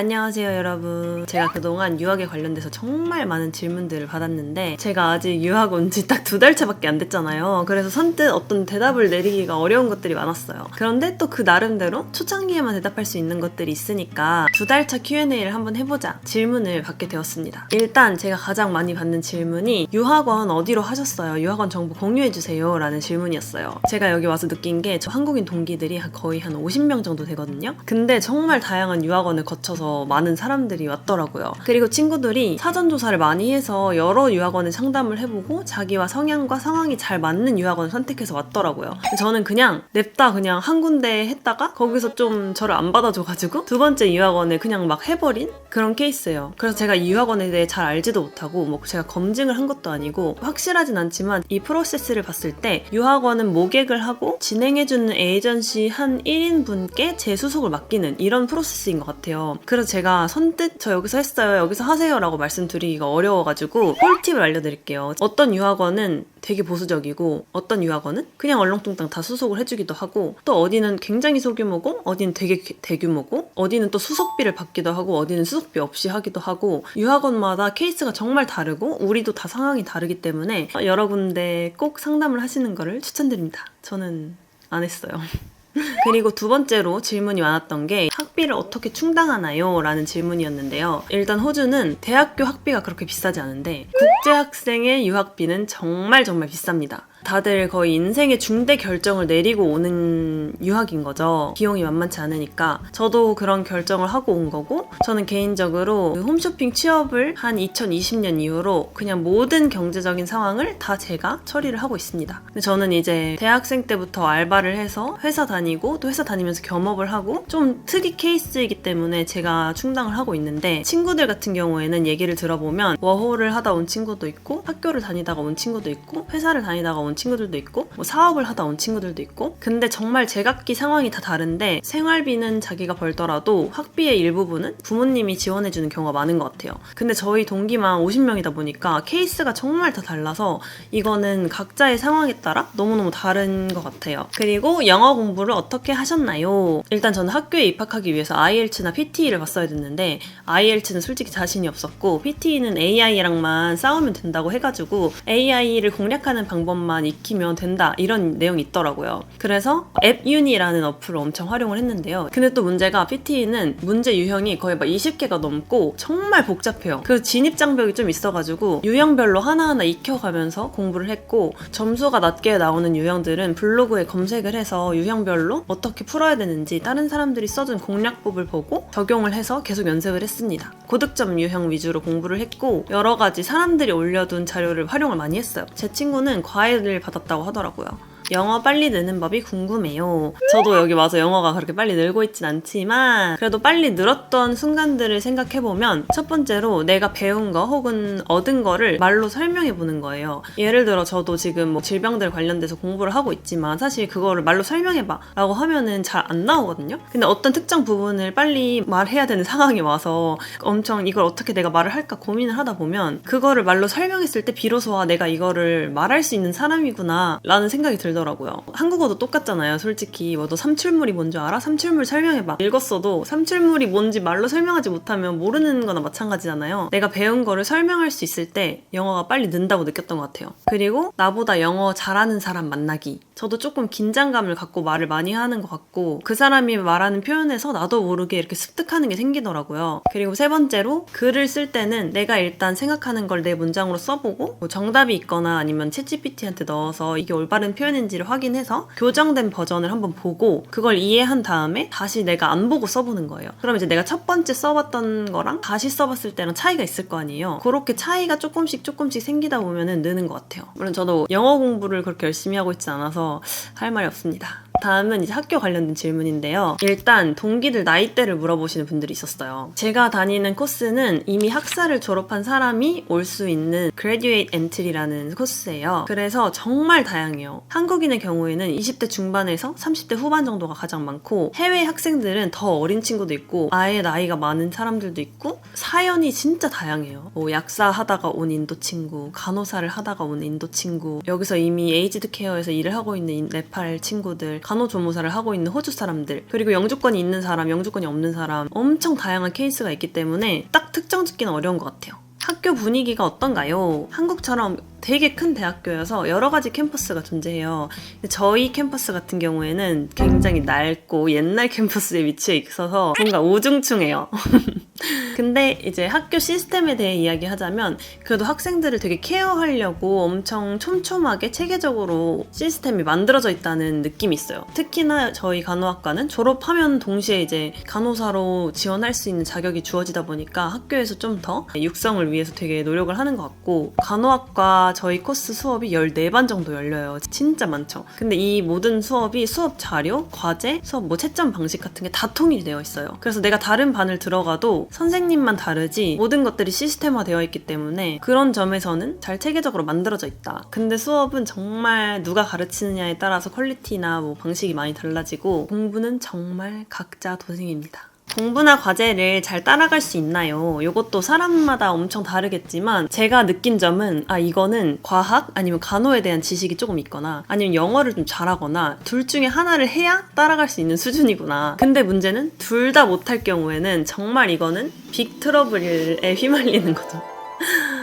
안녕하세요 여러분. 제가 그동안 유학에 관련돼서 정말 많은 질문들을 받았는데 제가 아직 유학 온 지 딱 2달차밖에 안 됐잖아요. 그래서 선뜻 어떤 대답을 내리기가 어려운 것들이 많았어요. 그런데 또 그 나름대로 초창기에만 대답할 수 있는 것들이 있으니까 2달차 Q&A를 한번 해보자 질문을 받게 되었습니다. 일단 제가 가장 많이 받는 질문이 유학원 어디로 하셨어요? 유학원 정보 공유해주세요 라는 질문이었어요. 제가 여기 와서 느낀 게 저 한국인 동기들이 거의 한 50명 정도 되거든요. 근데 정말 다양한 유학원을 거쳐서 많은 사람들이 왔더라고요. 그리고 친구들이 사전조사를 많이 해서 여러 유학원에 상담을 해보고 자기와 성향과 상황이 잘 맞는 유학원을 선택해서 왔더라고요. 저는 그냥 냅다 그냥 한 군데 했다가 거기서 좀 저를 안 받아줘가지고 두 번째 유학원을 그냥 막 해버린 그런 케이스예요. 그래서 제가 이 유학원에 대해 잘 알지도 못하고 뭐 제가 검증을 한 것도 아니고 확실하진 않지만 이 프로세스를 봤을 때 유학원은 모객을 하고 진행해주는 에이전시 한 1인분께 재수속을 맡기는 이런 프로세스인 것 같아요. 그래서 제가 선뜻 저 여기서 했어요, 여기서 하세요 라고 말씀드리기가 어려워가지고 꿀팁을 알려드릴게요. 어떤 유학원은 되게 보수적이고 어떤 유학원은 그냥 얼렁뚱땅 다 수속을 해주기도 하고 또 어디는 굉장히 소규모고 어디는 되게 대규모고 어디는 또 수속비를 받기도 하고 어디는 수속비 없이 하기도 하고 유학원마다 케이스가 정말 다르고 우리도 다 상황이 다르기 때문에 여러 군데 꼭 상담을 하시는 거를 추천드립니다. 저는 안 했어요. 그리고 두 번째로 질문이 많았던 게 학비를 어떻게 충당하나요? 라는 질문이었는데요. 일단 호주는 대학교 학비가 그렇게 비싸지 않은데 국제학생의 유학비는 정말 비쌉니다. 다들 거의 인생의 중대 결정을 내리고 오는 유학인 거죠. 비용이 만만치 않으니까 저도 그런 결정을 하고 온 거고 저는 개인적으로 홈쇼핑 취업을 한 2020년 이후로 그냥 모든 경제적인 상황을 다 제가 처리를 하고 있습니다. 근데 저는 이제 대학생 때부터 알바를 해서 회사 다니고 또 회사 다니면서 겸업을 하고 좀 특이 케이스이기 때문에 제가 충당을 하고 있는데 친구들 같은 경우에는 얘기를 들어보면 워홀을 하다 온 친구도 있고 학교를 다니다가 온 친구도 있고 회사를 다니다가 온 친구들도 있고 뭐 사업을 하다 온 친구들도 있고 근데 정말 제각기 상황이 다 다른데 생활비는 자기가 벌더라도 학비의 일부분은 부모님이 지원해주는 경우가 많은 것 같아요. 근데 저희 동기만 50명이다 보니까 케이스가 정말 다 달라서 이거는 각자의 상황에 따라 너무너무 다른 것 같아요. 그리고 영어 공부를 어떻게 하셨나요? 일단 저는 학교에 입학하기 위해서 IELTS나 PTE를 봤어야 됐는데 IELTS는 솔직히 자신이 없었고 PTE는 AI랑만 싸우면 된다고 해가지고 AI를 공략하는 방법만 익히면 된다 이런 내용이 있더라고요. 그래서 앱유니라는 어플을 엄청 활용을 했는데요. 근데 또 문제가 PTE는 문제 유형이 거의 막 20개가 넘고 정말 복잡해요. 그래서 진입장벽이 좀 있어가지고 유형별로 하나하나 익혀가면서 공부를 했고 점수가 낮게 나오는 유형들은 블로그에 검색을 해서 유형별로 어떻게 풀어야 되는지 다른 사람들이 써준 공략법을 보고 적용을 해서 계속 연습을 했습니다. 고득점 유형 위주로 공부를 했고 여러 가지 사람들이 올려둔 자료를 활용을 많이 했어요. 제 친구는 과외를 받았다고 하더라고요. 영어 빨리 느는 법이 궁금해요. 저도 여기 와서 영어가 그렇게 빨리 늘고 있진 않지만 그래도 빨리 늘었던 순간들을 생각해보면 첫 번째로 내가 배운 거 혹은 얻은 거를 말로 설명해보는 거예요. 예를 들어 저도 지금 뭐 질병들 관련돼서 공부를 하고 있지만 사실 그거를 말로 설명해봐 라고 하면은 잘 안 나오거든요. 근데 어떤 특정 부분을 빨리 말해야 되는 상황이 와서 엄청 이걸 어떻게 내가 말을 할까 고민을 하다 보면 그거를 말로 설명했을 때 비로소 내가 이거를 말할 수 있는 사람이구나 라는 생각이 들더라고요. 한국어도 똑같잖아요. 솔직히 뭐 너 삼출물이 뭔지 알아? 삼출물 설명해봐. 읽었어도 삼출물이 뭔지 말로 설명하지 못하면 모르는 거나 마찬가지잖아요. 내가 배운 거를 설명할 수 있을 때 영어가 빨리 는다고 느꼈던 것 같아요. 그리고 나보다 영어 잘하는 사람 만나기. 저도 조금 긴장감을 갖고 말을 많이 하는 것 같고 그 사람이 말하는 표현에서 나도 모르게 이렇게 습득하는 게 생기더라고요. 그리고 세 번째로 글을 쓸 때는 내가 일단 생각하는 걸 내 문장으로 써보고 뭐 정답이 있거나 아니면 챗GPT한테 넣어서 이게 올바른 표현인지를 확인해서 교정된 버전을 한번 보고 그걸 이해한 다음에 다시 내가 안 보고 써보는 거예요. 그럼 이제 내가 첫 번째 써봤던 거랑 다시 써봤을 때랑 차이가 있을 거 아니에요. 그렇게 차이가 조금씩 생기다 보면은 느는 것 같아요. 물론 저도 영어 공부를 그렇게 열심히 하고 있진 않아서 할 말이 없습니다. 다음은 이제 학교 관련된 질문인데요. 일단 동기들 나이대를 물어보시는 분들이 있었어요. 제가 다니는 코스는 이미 학사를 졸업한 사람이 올 수 있는 Graduate Entry라는 코스예요. 그래서 정말 다양해요. 한국인의 경우에는 20대 중반에서 30대 후반 정도가 가장 많고 해외 학생들은 더 어린 친구도 있고 아예 나이가 많은 사람들도 있고 사연이 진짜 다양해요. 뭐 약사 하다가 온 인도 친구, 간호사를 하다가 온 인도 친구, 여기서 이미 에이지드 케어에서 일을 하고 있는 네팔 친구들, 간호조무사를 하고 있는 호주 사람들, 그리고 영주권이 있는 사람, 영주권이 없는 사람, 엄청 다양한 케이스가 있기 때문에 딱 특정 짓기는 어려운 것 같아요. 학교 분위기가 어떤가요? 한국처럼 되게 큰 대학교여서 여러 가지 캠퍼스가 존재해요. 근데 저희 캠퍼스 같은 경우에는 굉장히 낡고 옛날 캠퍼스에 위치해 있어서 뭔가 우중충해요. 근데 이제 학교 시스템에 대해 이야기하자면 그래도 학생들을 되게 케어하려고 엄청 촘촘하게 체계적으로 시스템이 만들어져 있다는 느낌이 있어요. 특히나 저희 간호학과는 졸업하면 동시에 이제 간호사로 지원할 수 있는 자격이 주어지다 보니까 학교에서 좀 더 육성을 위해서 되게 노력을 하는 것 같고, 간호학과 저희 코스 수업이 14반 정도 열려요. 진짜 많죠. 근데 이 모든 수업이 수업 자료, 과제, 수업 뭐 채점 방식 같은 게 다 통일이 되어 있어요. 그래서 내가 다른 반을 들어가도 선생님만 다르지 모든 것들이 시스템화 되어 있기 때문에 그런 점에서는 잘 체계적으로 만들어져 있다. 근데 수업은 정말 누가 가르치느냐에 따라서 퀄리티나 뭐 방식이 많이 달라지고, 공부는 정말 각자 도생입니다. 공부나 과제를 잘 따라갈 수 있나요? 이것도 사람마다 엄청 다르겠지만 제가 느낀 점은 이거는 과학 아니면 간호에 대한 지식이 조금 있거나 아니면 영어를 좀 잘하거나 둘 중에 하나를 해야 따라갈 수 있는 수준이구나. 근데 문제는 둘 다 못할 경우에는 정말 이거는 빅 트러블에 휘말리는 거죠.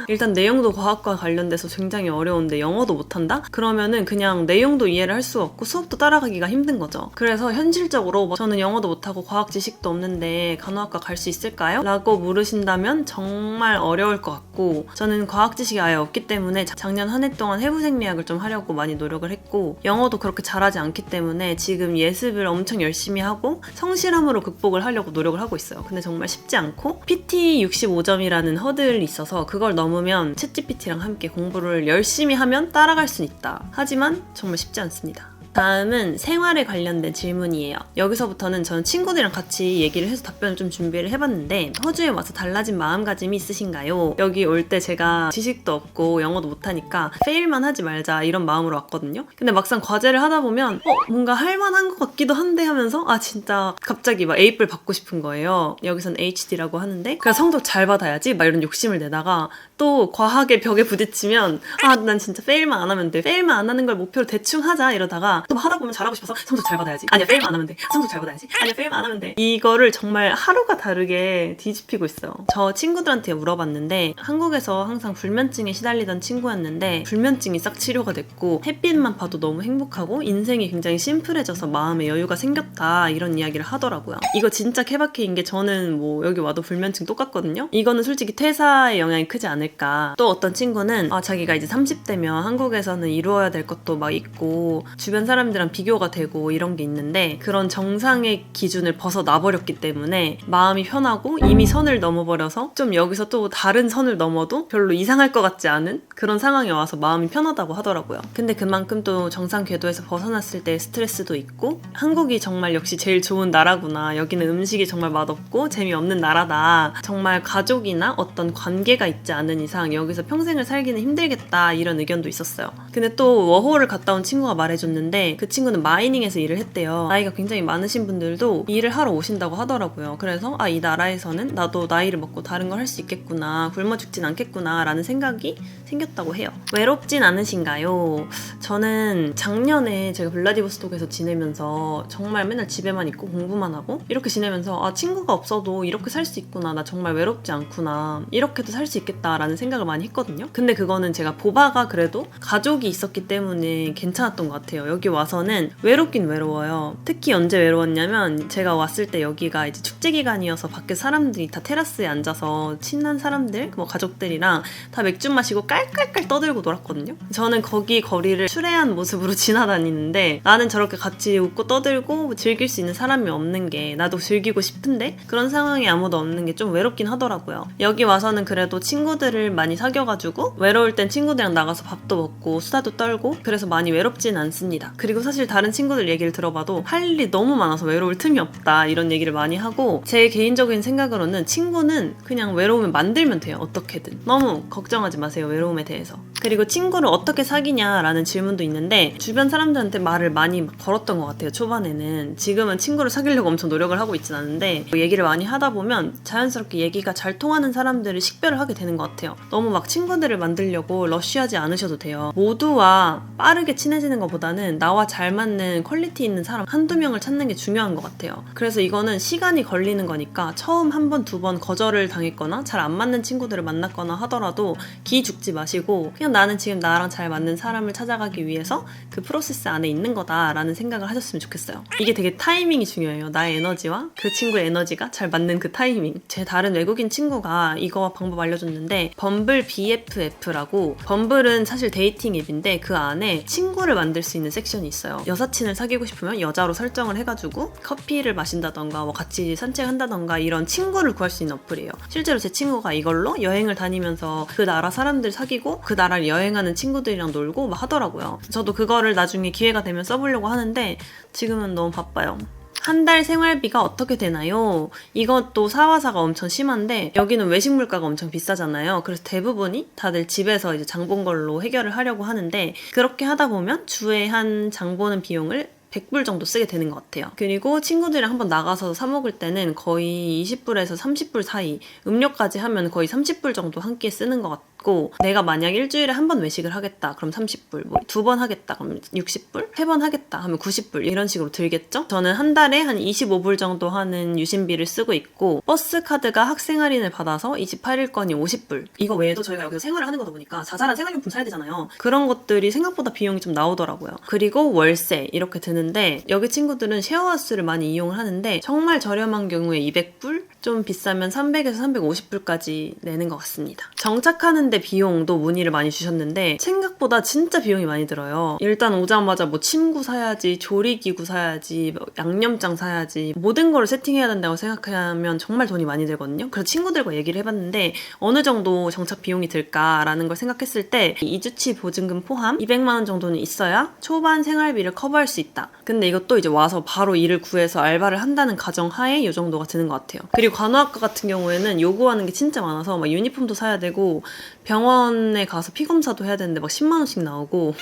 일단 내용도 과학과 관련돼서 굉장히 어려운데 영어도 못한다? 그러면은 그냥 내용도 이해를 할 수가 없고 수업도 따라가기가 힘든 거죠. 그래서 현실적으로 저는 영어도 못하고 과학 지식도 없는데 간호학과 갈 수 있을까요? 라고 물으신다면 정말 어려울 것 같고, 저는 과학 지식이 아예 없기 때문에 작년 한 해 동안 해부생리학을 좀 하려고 많이 노력을 했고, 영어도 그렇게 잘하지 않기 때문에 지금 예습을 엄청 열심히 하고 성실함으로 극복을 하려고 노력을 하고 있어요. 근데 정말 쉽지 않고, PT 65점이라는 허들이 있어서 그걸 넘으면 챗GPT랑 함께 공부를 열심히 하면 따라갈 수는 있다. 하지만 정말 쉽지 않습니다. 다음은 생활에 관련된 질문이에요. 여기서부터는 저는 친구들이랑 같이 얘기를 해서 답변을 좀 준비를 해봤는데, 호주에 와서 달라진 마음가짐이 있으신가요? 여기 올 때 제가 지식도 없고 영어도 못하니까 페일만 하지 말자 이런 마음으로 왔거든요. 근데 막상 과제를 하다 보면 뭔가 할만한 것 같기도 한데 하면서 진짜 갑자기 막 A뿔 받고 싶은 거예요. 여기선 HD라고 하는데 그래서 성적 잘 받아야지 막 이런 욕심을 내다가 또 과학의 벽에 부딪히면 난 진짜 페일만 안 하면 돼. 페일만 안 하는 걸 목표로 대충 하자 이러다가 또 하다 보면 잘하고 싶어서 성적 잘 받아야지. 아니야 페일만 안 하면 돼. 성적 잘 받아야지. 아니야 페일만 안 하면 돼. 이거를 정말 하루가 다르게 뒤집히고 있어요. 저 친구들한테 물어봤는데 한국에서 항상 불면증에 시달리던 친구였는데 불면증이 싹 치료가 됐고 햇빛만 봐도 너무 행복하고 인생이 굉장히 심플해져서 마음에 여유가 생겼다 이런 이야기를 하더라고요. 이거 진짜 케바케인 게 저는 뭐 여기 와도 불면증 똑같거든요. 이거는 솔직히 퇴사의 영향이 크지 않을까. 또 어떤 친구는 자기가 이제 30대면 한국에서는 이루어야 될 것도 막 있고 주변 사람들이랑 비교가 되고 이런 게 있는데 그런 정상의 기준을 벗어나버렸기 때문에 마음이 편하고 이미 선을 넘어버려서 좀 여기서 또 다른 선을 넘어도 별로 이상할 것 같지 않은 그런 상황에 와서 마음이 편하다고 하더라고요. 근데 그만큼 또 정상 궤도에서 벗어났을 때 스트레스도 있고 한국이 정말 역시 제일 좋은 나라구나. 여기는 음식이 정말 맛없고 재미없는 나라다. 정말 가족이나 어떤 관계가 있지 않은 이상 여기서 평생을 살기는 힘들겠다 이런 의견도 있었어요. 근데 또 워홀을 갔다 온 친구가 말해줬는데 그 친구는 마이닝에서 일을 했대요. 나이가 굉장히 많으신 분들도 일을 하러 오신다고 하더라고요. 그래서 이 나라에서는 나도 나이를 먹고 다른 걸 할 수 있겠구나, 굶어 죽진 않겠구나 라는 생각이 생겼다고 해요. 외롭진 않으신가요? 저는 작년에 제가 블라디보스톡에서 지내면서 정말 맨날 집에만 있고 공부만 하고 이렇게 지내면서 친구가 없어도 이렇게 살 수 있구나, 나 정말 외롭지 않구나, 이렇게도 살 수 있겠다라는 생각을 많이 했거든요. 근데 그거는 제가 보바가 그래도 가족이 있었기 때문에 괜찮았던 것 같아요. 여기 와서는 외롭긴 외로워요. 특히 언제 외로웠냐면 제가 왔을 때 여기가 이제 축제 기간이어서 밖에 사람들이 다 테라스에 앉아서 친한 사람들, 뭐 가족들이랑 다 맥주 마시고 깔깔깔 떠들고 놀았거든요. 저는 거기 거리를 추레한 모습으로 지나다니는데 나는 저렇게 같이 웃고 떠들고 즐길 수 있는 사람이 없는 게, 나도 즐기고 싶은데 그런 상황이 아무도 없는 게 좀 외롭긴 하더라고요. 여기 와서는 그래도 친구들을 많이 사귀어가지고 외로울 땐 친구들이랑 나가서 밥도 먹고 수다도 떨고 그래서 많이 외롭진 않습니다. 그리고 사실 다른 친구들 얘기를 들어봐도 할 일이 너무 많아서 외로울 틈이 없다 이런 얘기를 많이 하고, 제 개인적인 생각으로는 친구는 그냥 외로우면 만들면 돼요. 어떻게든. 너무 걱정하지 마세요, 외로움에 대해서. 그리고 친구를 어떻게 사귀냐라는 질문도 있는데 주변 사람들한테 말을 많이 걸었던 것 같아요. 초반에는. 지금은 친구를 사귀려고 엄청 노력을 하고 있진 않은데 얘기를 많이 하다 보면 자연스럽게 얘기가 잘 통하는 사람들을 식별을 하게 되는 것 같아요. 너무 막 친구들을 만들려고 러쉬하지 않으셔도 돼요. 모두와 빠르게 친해지는 것보다는 나와 잘 맞는 퀄리티 있는 사람 한두 명을 찾는 게 중요한 것 같아요. 그래서 이거는 시간이 걸리는 거니까 처음 한 번, 두 번 거절을 당했거나 잘 안 맞는 친구들을 만났거나 하더라도 기 죽지 마시고 그냥 나는 지금 나랑 잘 맞는 사람을 찾아가기 위해서 그 프로세스 안에 있는 거다라는 생각을 하셨으면 좋겠어요. 이게 되게 타이밍이 중요해요. 나의 에너지와 그 친구의 에너지가 잘 맞는 그 타이밍. 제 다른 외국인 친구가 이거 방법 알려줬는데 범블 BFF라고, 범블은 사실 데이팅 앱인데 그 안에 친구를 만들 수 있는 섹션이 있어요. 여사친을 사귀고 싶으면 여자로 설정을 해가지고 커피를 마신다던가 뭐 같이 산책한다던가 이런 친구를 구할 수 있는 어플이에요. 실제로 제 친구가 이걸로 여행을 다니면서 그 나라 사람들 사귀고 그 나라를 여행하는 친구들이랑 놀고 막 하더라고요. 저도 그거를 나중에 기회가 되면 써보려고 하는데 지금은 너무 바빠요. 한 달 생활비가 어떻게 되나요? 이것도 사화사가 엄청 심한데 여기는 외식 물가가 엄청 비싸잖아요. 그래서 대부분이 다들 집에서 이제 장 본 걸로 해결을 하려고 하는데 그렇게 하다 보면 주에 한 장 보는 비용을 100불 정도 쓰게 되는 것 같아요. 그리고 친구들이랑 한번 나가서 사 먹을 때는 거의 20불에서 30불 사이, 음료까지 하면 거의 30불 정도 한 끼에 쓰는 것 같고, 내가 만약 일주일에 한 번 외식을 하겠다 그럼 30불, 뭐 두 번 하겠다 그럼 60불, 세 번 하겠다 하면 90불 이런 식으로 들겠죠? 저는 한 달에 한 25불 정도 하는 유심비를 쓰고 있고, 버스 카드가 학생 할인을 받아서 28일권이 50불. 이거 외에도 저희가 여기서 생활을 하는 거다 보니까 자잘한 생활용품 사야 되잖아요. 그런 것들이 생각보다 비용이 좀 나오더라고요. 그리고 월세 이렇게 드는 데 여기 친구들은 쉐어하우스를 많이 이용을 하는데 정말 저렴한 경우에 200불, 좀 비싸면 300에서 350불까지 내는 것 같습니다. 정착하는데 비용도 문의를 많이 주셨는데 생각보다 진짜 비용이 많이 들어요. 일단 오자마자 뭐 침구 사야지, 조리기구 사야지, 뭐 양념장 사야지, 모든 걸 세팅해야 된다고 생각하면 정말 돈이 많이 들거든요. 그래서 친구들과 얘기를 해봤는데 어느 정도 정착 비용이 들까라는 걸 생각했을 때 2주치 보증금 포함 200만 원 정도는 있어야 초반 생활비를 커버할 수 있다. 근데 이것도 이제 와서 바로 일을 구해서 알바를 한다는 가정하에 이 정도가 드는 것 같아요. 그리고 간호학과 같은 경우에는 요구하는 게 진짜 많아서 막 유니폼도 사야 되고 병원에 가서 피검사도 해야 되는데 막 10만 원씩 나오고,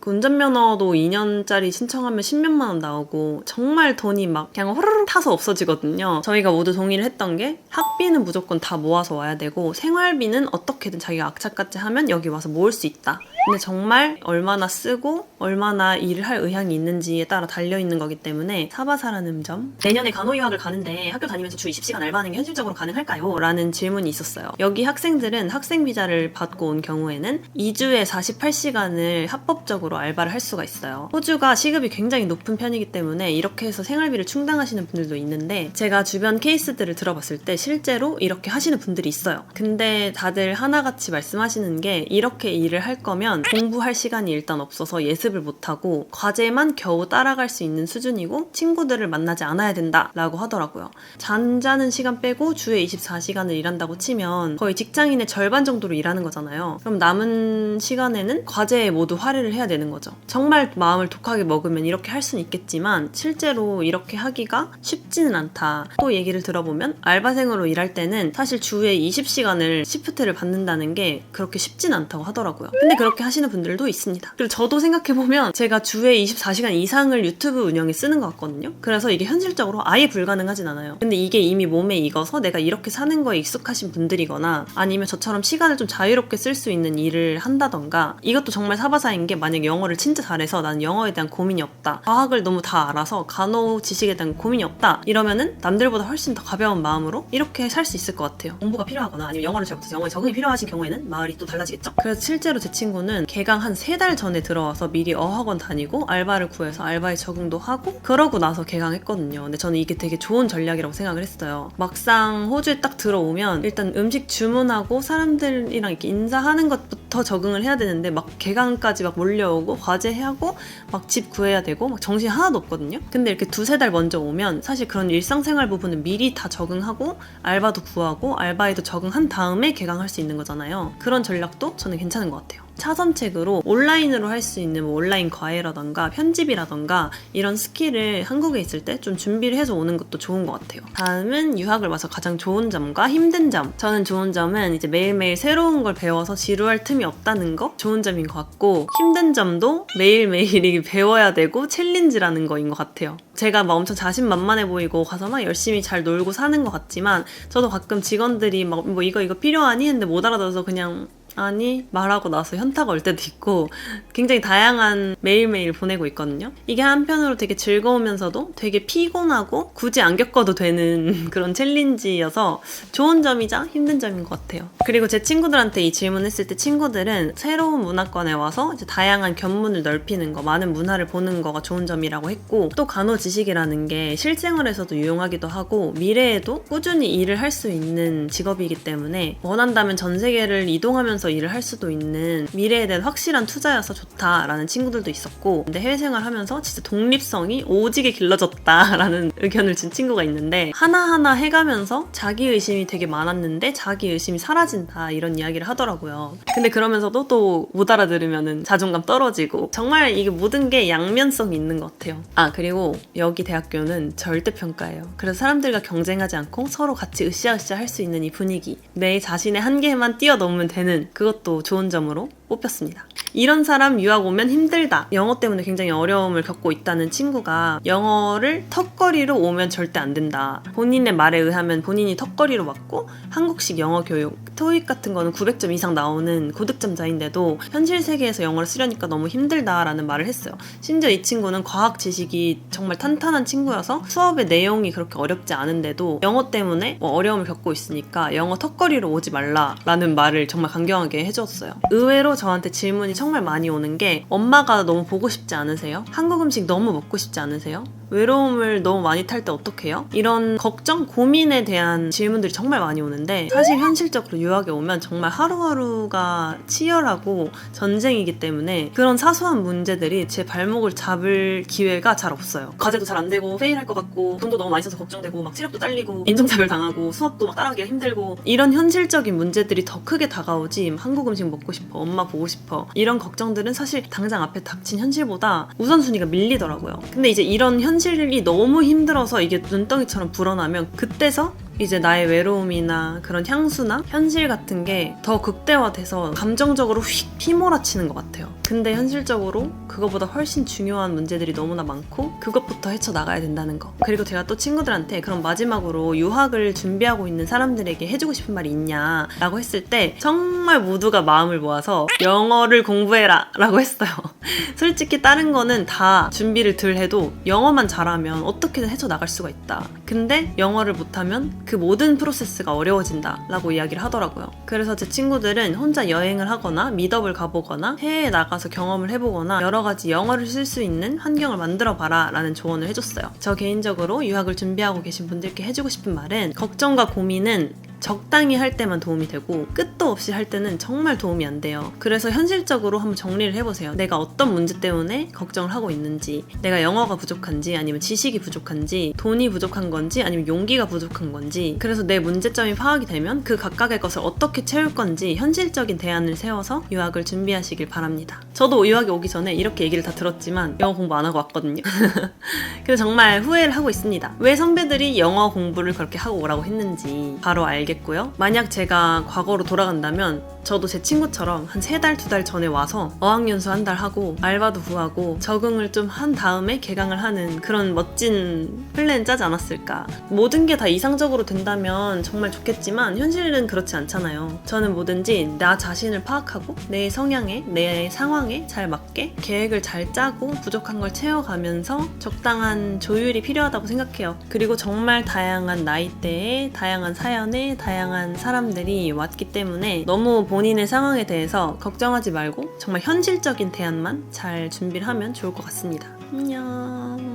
운전면허도 2년짜리 신청하면 10몇만 원 나오고 정말 돈이 막 그냥 호르르 타서 없어지거든요. 저희가 모두 동의를 했던 게 학비는 무조건 다 모아서 와야 되고 생활비는 어떻게든 자기가 악착같이 하면 여기 와서 모을 수 있다. 근데 정말 얼마나 쓰고 얼마나 일을 할 의향이 있는지에 따라 달려있는 거기 때문에 사바사라는 점. 내년에 간호 유학을 가는데 학교 다니면서 주 20시간 알바하는 게 현실적으로 가능할까요? 라는 질문이 있었어요. 여기 학생들은 학생 비자를 받고 온 경우에는 2주에 48시간을 합법적으로 알바를 할 수가 있어요. 호주가 시급이 굉장히 높은 편이기 때문에 이렇게 해서 생활비를 충당하시는 분들도 있는데 제가 주변 케이스들을 들어봤을 때 실제로 이렇게 하시는 분들이 있어요. 근데 다들 하나같이 말씀하시는 게 이렇게 일을 할 거면 공부할 시간이 일단 없어서 예습을 못하고 과제만 겨우 따라갈 수 있는 수준이고 친구들을 만나지 않아야 된다라고 하더라고요. 잠자는 시간 빼고 주에 24시간을 일한다고 치면 거의 직장인의 절반 정도로 일하는 거잖아요. 그럼 남은 시간에는 과제에 모두 할애를 해야 되는 거죠. 정말 마음을 독하게 먹으면 이렇게 할 수는 있겠지만 실제로 이렇게 하기가 쉽지는 않다. 또 얘기를 들어보면 알바생으로 일할 때는 사실 주에 20시간을 시프트를 받는다는 게 그렇게 쉽진 않다고 하더라고요. 근데 그렇게 하시는 분들도 있습니다. 그리고 저도 생각해보면 제가 주에 24시간 이상을 유튜브 운영에 쓰는 것 같거든요. 그래서 이게 현실적으로 아예 불가능하진 않아요. 근데 이게 이미 몸에 익어서 내가 이렇게 사는 거에 익숙하신 분들이거나 아니면 저처럼 시간을 좀 자유롭게 쓸 수 있는 일을 한다던가, 이것도 정말 사바사인 게 만약에 영어를 진짜 잘해서 나는 영어에 대한 고민이 없다, 과학을 너무 다 알아서 간호 지식에 대한 고민이 없다 이러면은 남들보다 훨씬 더 가벼운 마음으로 이렇게 살 수 있을 것 같아요. 공부가 필요하거나 아니면 영어를 잘 못해서 영어에 적응이 필요하신 경우에는 말이 또 달라지겠죠? 그래서 실제로 제 친구는 개강 한 3달 전에 들어와서 미리 어학원 다니고 알바를 구해서 알바에 적응도 하고 그러고 나서 개강했거든요. 근데 저는 이게 되게 좋은 전략이라고 생각을 했어요. 막상 호주에 딱 들어오면 일단 음식 주문하고 사람들이랑 이렇게 인사하는 것부터 적응을 해야 되는데 막 개강까지 막 몰려오고 과제하고 막 집 구해야 되고 막 정신이 하나도 없거든요. 근데 이렇게 2-3달 먼저 오면 사실 그런 일상생활 부분은 미리 다 적응하고 알바도 구하고 알바에도 적응한 다음에 개강할 수 있는 거잖아요. 그런 전략도 저는 괜찮은 것 같아요. 차선책으로 온라인으로 할 수 있는 온라인 과외라던가 편집이라던가 이런 스킬을 한국에 있을 때 좀 준비를 해서 오는 것도 좋은 것 같아요. 다음은 유학을 와서 가장 좋은 점과 힘든 점. 저는 좋은 점은 이제 매일매일 새로운 걸 배워서 지루할 틈이 없다는 거 좋은 점인 것 같고, 힘든 점도 매일매일이 배워야 되고 챌린지라는 거인 것 같아요. 제가 막 엄청 자신만만해 보이고 가서 막 열심히 잘 놀고 사는 것 같지만, 저도 가끔 직원들이 막 뭐 이거 필요하니? 했는데 못 알아들어서 그냥 아니 말하고 나서 현타가 올 때도 있고, 굉장히 다양한 매일매일 보내고 있거든요. 이게 한편으로 되게 즐거우면서도 되게 피곤하고 굳이 안 겪어도 되는 그런 챌린지여서 좋은 점이자 힘든 점인 것 같아요. 그리고 제 친구들한테 이 질문했을 때 친구들은 새로운 문화권에 와서 이제 다양한 견문을 넓히는 거, 많은 문화를 보는 거가 좋은 점이라고 했고, 또 간호지식이라는 게 실생활에서도 유용하기도 하고 미래에도 꾸준히 일을 할 수 있는 직업이기 때문에 원한다면 전 세계를 이동하면서 일을 할 수도 있는 미래에 대한 확실한 투자여서 좋다라는 친구들도 있었고, 근데 해외 생활하면서 진짜 독립성이 오지게 길러졌다라는 의견을 준 친구가 있는데, 하나하나 해가면서 자기의심이 되게 많았는데 자기의심이 사라진다 이런 이야기를 하더라고요. 근데 그러면서도 또 못 알아들으면 자존감 떨어지고, 정말 이게 모든 게 양면성이 있는 것 같아요. 그리고 여기 대학교는 절대평가예요. 그래서 사람들과 경쟁하지 않고 서로 같이 으쌰으쌰 할 수 있는 이 분위기, 내 자신의 한계만 뛰어넘으면 되는, 그것도 좋은 점으로 뽑혔습니다. 이런 사람 유학 오면 힘들다. 영어 때문에 굉장히 어려움을 겪고 있다는 친구가 영어를 턱걸이로 오면 절대 안 된다. 본인의 말에 의하면 본인이 턱걸이로 왔고 한국식 영어 교육, 토익 같은 거는 900점 이상 나오는 고득점자인데도 현실 세계에서 영어를 쓰려니까 너무 힘들다라는 말을 했어요. 심지어 이 친구는 과학 지식이 정말 탄탄한 친구여서 수업의 내용이 그렇게 어렵지 않은데도 영어 때문에 어려움을 겪고 있으니까 영어 턱걸이로 오지 말라라는 말을 정말 강경하게 해줬어요. 의외로 저한테 질문이 정말 많이 오는 게, 엄마가 너무 보고 싶지 않으세요? 한국 음식 너무 먹고 싶지 않으세요? 외로움을 너무 많이 탈 때 어떡해요? 이런 걱정, 고민에 대한 질문들이 정말 많이 오는데, 사실 현실적으로 유학에 오면 정말 하루하루가 치열하고 전쟁이기 때문에 그런 사소한 문제들이 제 발목을 잡을 기회가 잘 없어요. 과제도 잘 안 되고 페일할 것 같고 돈도 너무 많이 써서 걱정되고 막 체력도 딸리고 인종차별 당하고 수업도 막 따라하기가 힘들고, 이런 현실적인 문제들이 더 크게 다가오지 한국 음식 먹고 싶어, 엄마 보고 싶어, 이런 걱정들은 사실 당장 앞에 닥친 현실보다 우선순위가 밀리더라고요. 근데 이제 이런 현실이 너무 힘들어서 이게 눈덩이처럼 불어나면 그때서 이제 나의 외로움이나 그런 향수나 현실 같은 게 더 극대화돼서 감정적으로 휙 휘몰아치는 것 같아요. 근데 현실적으로 그거보다 훨씬 중요한 문제들이 너무나 많고 그것부터 헤쳐나가야 된다는 거. 그리고 제가 또 친구들한테 그럼 마지막으로 유학을 준비하고 있는 사람들에게 해주고 싶은 말이 있냐 라고 했을 때 정말 모두가 마음을 모아서 영어를 공부해라 라고 했어요. 솔직히 다른 거는 다 준비를 덜 해도 영어만 잘하면 어떻게든 헤쳐나갈 수가 있다. 근데 영어를 못하면 그 모든 프로세스가 어려워진다 라고 이야기를 하더라고요. 그래서 제 친구들은 혼자 여행을 하거나 미덥을 가보거나 해외에 나가서 경험을 해보거나 여러 가지 영어를 쓸 수 있는 환경을 만들어봐라 라는 조언을 해줬어요. 저 개인적으로 유학을 준비하고 계신 분들께 해주고 싶은 말은, 걱정과 고민은 적당히 할 때만 도움이 되고 끝도 없이 할 때는 정말 도움이 안 돼요. 그래서 현실적으로 한번 정리를 해보세요. 내가 어떤 문제 때문에 걱정을 하고 있는지, 내가 영어가 부족한지 아니면 지식이 부족한지, 돈이 부족한 건지 아니면 용기가 부족한 건지. 그래서 내 문제점이 파악이 되면 그 각각의 것을 어떻게 채울 건지 현실적인 대안을 세워서 유학을 준비하시길 바랍니다. 저도 유학에 오기 전에 이렇게 얘기를 다 들었지만 영어 공부 안 하고 왔거든요. 그래서 정말 후회를 하고 있습니다. 왜 선배들이 영어 공부를 그렇게 하고 오라고 했는지 바로 알겠고요. 만약 제가 과거로 돌아간다면 저도 제 친구처럼 한 3달, 2달 전에 와서 어학연수 한 달 하고 알바도 구하고 적응을 좀 한 다음에 개강을 하는 그런 멋진 플랜 짜지 않았을까. 모든 게 다 이상적으로 된다면 정말 좋겠지만 현실은 그렇지 않잖아요. 저는 뭐든지 나 자신을 파악하고 내 성향에, 내 상황에 잘 맞게 계획을 잘 짜고 부족한 걸 채워가면서 적당한 조율이 필요하다고 생각해요. 그리고 정말 다양한 나이대에, 다양한 사연에, 다양한 사람들이 왔기 때문에 너무 본인의 상황에 대해서 걱정하지 말고 정말 현실적인 대안만 잘 준비를 하면 좋을 것 같습니다. 안녕.